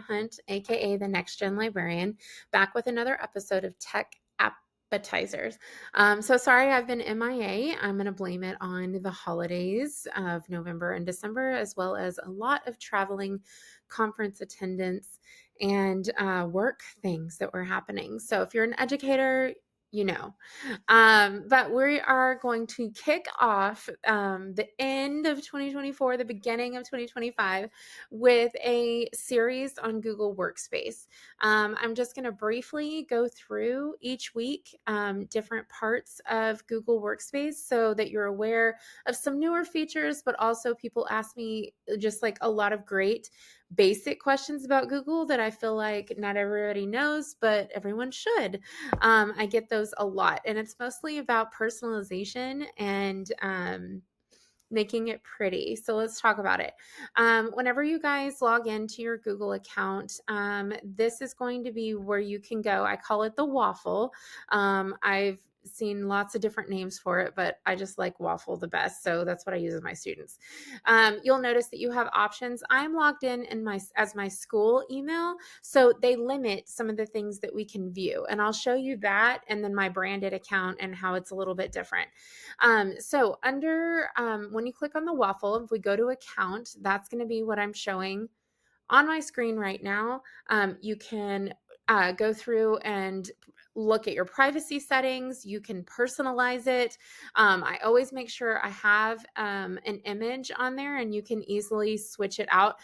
Hunt, aka the Next Gen Librarian, back with another episode of Tech APPetizers. So sorry I've been MIA. I'm going to blame it on the holidays of November and December, as well as a lot of traveling, conference attendance, and work things that were happening. So if you're an educator, you know. But we are going to kick off the end of 2024, the beginning of 2025 with a series on Google Workspace. I'm just going to briefly go through each week different parts of Google Workspace so that you're aware of some newer features, but also people ask me just like a lot of great basic questions about Google that I feel like not everybody knows, but everyone should. I get those a lot, and it's mostly about personalization and making it pretty. So let's talk about it. Whenever you guys log into your Google account, this is going to be where you can go. I call it the waffle. I've seen lots of different names for it, but I just like waffle the best. So that's what I use with my students. You'll notice that you have options. I'm logged in as my school email. So they limit some of the things that we can view. And I'll show you that and then my branded account and how it's a little bit different. So under, when you click on the waffle, if we go to account, that's going to be what I'm showing on my screen right now. You can go through and look at your privacy settings. You can personalize it. I always make sure I have an image on there, and you can easily switch it out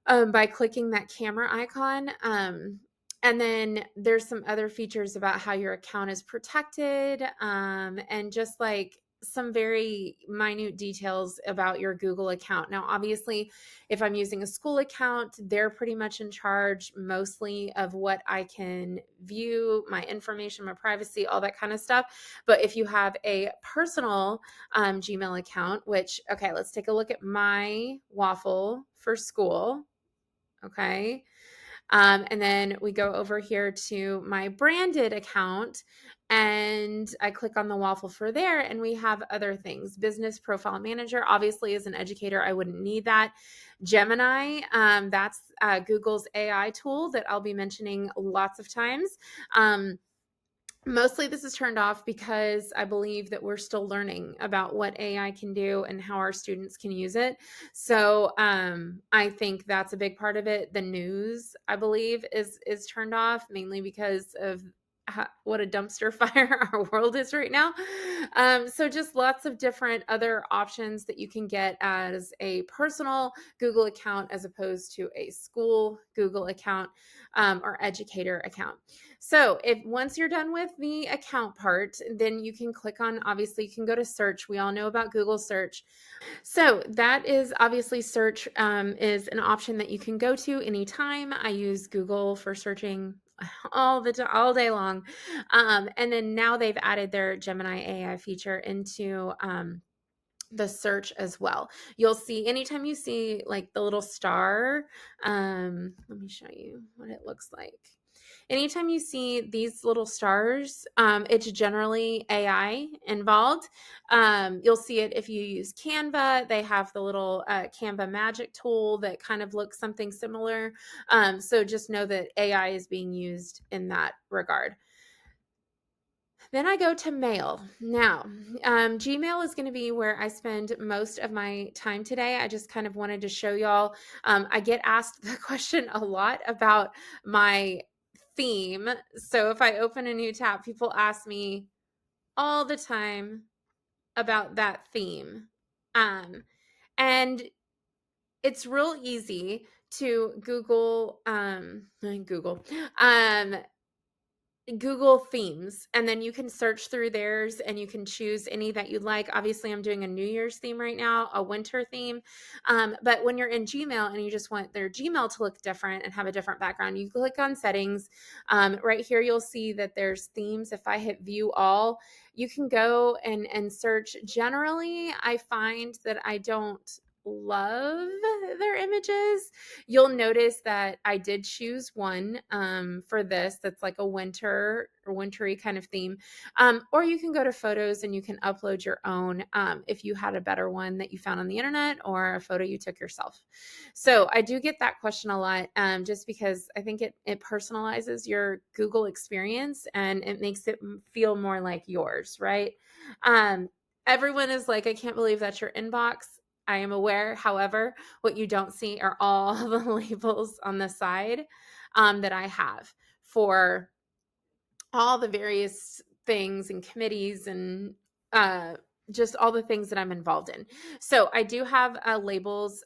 by clicking that camera icon. And then there's some other features about how your account is protected, and just like some very minute details about your Google account. Now, obviously, if I'm using a school account, they're pretty much in charge mostly of what I can view, my information, my privacy, all that kind of stuff. But if you have a personal Gmail account, which, okay, let's take a look at my waffle for school. Okay. And then we go over here to my branded account and I click on the waffle for there, and we have other things. Business profile manager. Obviously, as an educator, I wouldn't need that. Gemini, that's Google's AI tool that I'll be mentioning lots of times. Mostly this is turned off because I believe that we're still learning about what AI can do and how our students can use it. So I think that's a big part of it. The news, I believe, is turned off mainly because of what a dumpster fire our world is right now. So just lots of different other options that you can get as a personal Google account as opposed to a school Google account or educator account. So if once you're done with the account part, then you can click on, obviously you can go to search. We all know about Google search. So that is obviously search is an option that you can go to anytime. I use Google for searching all day long. And then now they've added their Gemini AI feature into the search as well. You'll see anytime you see like the little star, let me show you what it looks like. Anytime you see these little stars, it's generally AI involved. You'll see it if you use Canva. They have the little Canva magic tool that kind of looks something similar. So just know that AI is being used in that regard. Then I go to mail. Now, Gmail is going to be where I spend most of my time today. I just kind of wanted to show y'all. I get asked the question a lot about my theme. So if I open a new tab, people ask me all the time about that theme. And it's real easy to Google Google themes, and then you can search through theirs and you can choose any that you like. Obviously, I'm doing a New Year's theme right now, a winter theme. But when you're in Gmail and you just want their Gmail to look different and have a different background, you click on settings. Right here, you'll see that there's themes. If I hit view all, you can go and search. Generally, I find that I don't love their images. You'll notice that I did choose one for this that's like a winter or wintry kind of theme. Or you can go to photos and you can upload your own if you had a better one that you found on the internet or a photo you took yourself. So I do get that question a lot just because I think it personalizes your Google experience and it makes it feel more like yours, right? Um, Everyone is like, I can't believe that's your inbox. I am aware. However, what you don't see are all the labels on the side that I have for all the various things and committees and uh, just all the things that I'm involved in. So I do have labels.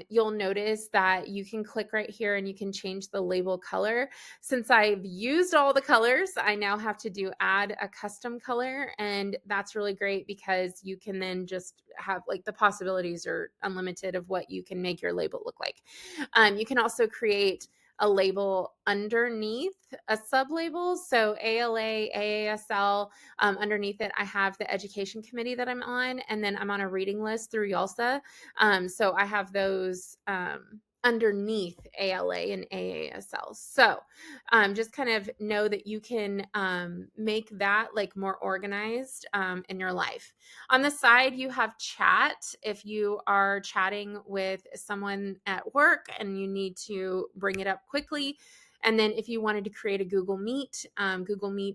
You'll notice that you can click right here and you can change the label color. Since I've used all the colors, I now have to add a custom color. And that's really great because you can then just have like the possibilities are unlimited of what you can make your label look like. You can also create a label underneath a sub-label. So ALA, AASL, underneath it, I have the education committee that I'm on, and then I'm on a reading list through YALSA. So I have those underneath ALA and AASL. So just kind of know that you can make that like more organized in your life. On the side, you have chat. If you are chatting with someone at work and you need to bring it up quickly. And then if you wanted to create a Google Meet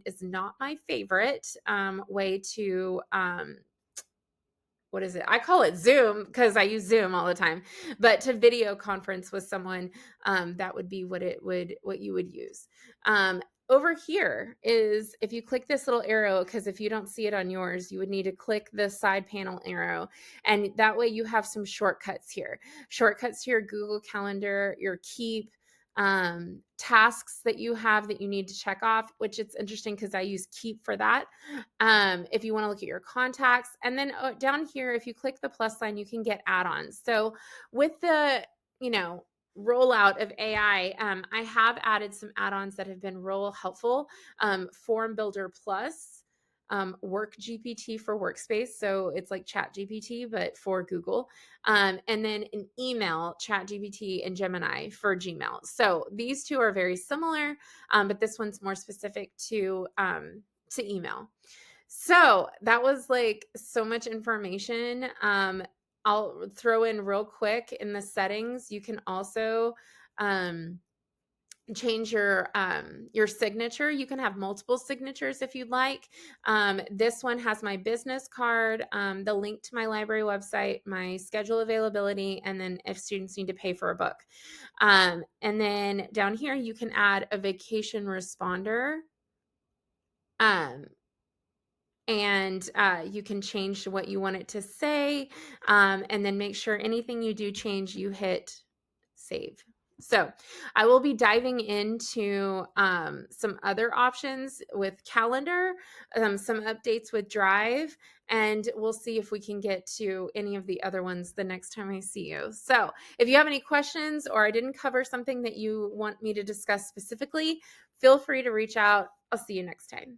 is not my favorite way to what is it? I call it Zoom because I use Zoom all the time. But to video conference with someone, that would be what you would use. Over here is if you click this little arrow, because if you don't see it on yours, you would need to click the side panel arrow. And that way you have some shortcuts here. Shortcuts to your Google Calendar, your Keep, tasks that you have that you need to check off, which it's interesting because I use Keep for that. If you want to look at your contacts, and then down here, if you click the plus sign, you can get add-ons. So with the, rollout of AI, I have added some add-ons that have been real helpful. Form Builder Plus, Work GPT for Workspace. So it's like Chat GPT, but for Google. And then an email, Chat GPT and Gemini for Gmail. So these two are very similar, but this one's more specific to email. So that was like so much information. I'll throw in real quick in the settings. You can also change your signature. You can have multiple signatures if you'd like. This one has my business card, the link to my library website, my schedule availability, and then if students need to pay for a book. And then down here, you can add a vacation responder. And you can change what you want it to say, and then make sure anything you do change, you hit save. So I will be diving into some other options with calendar, some updates with Drive, and we'll see if we can get to any of the other ones the next time I see you. So if you have any questions or I didn't cover something that you want me to discuss specifically, feel free to reach out. I'll see you next time.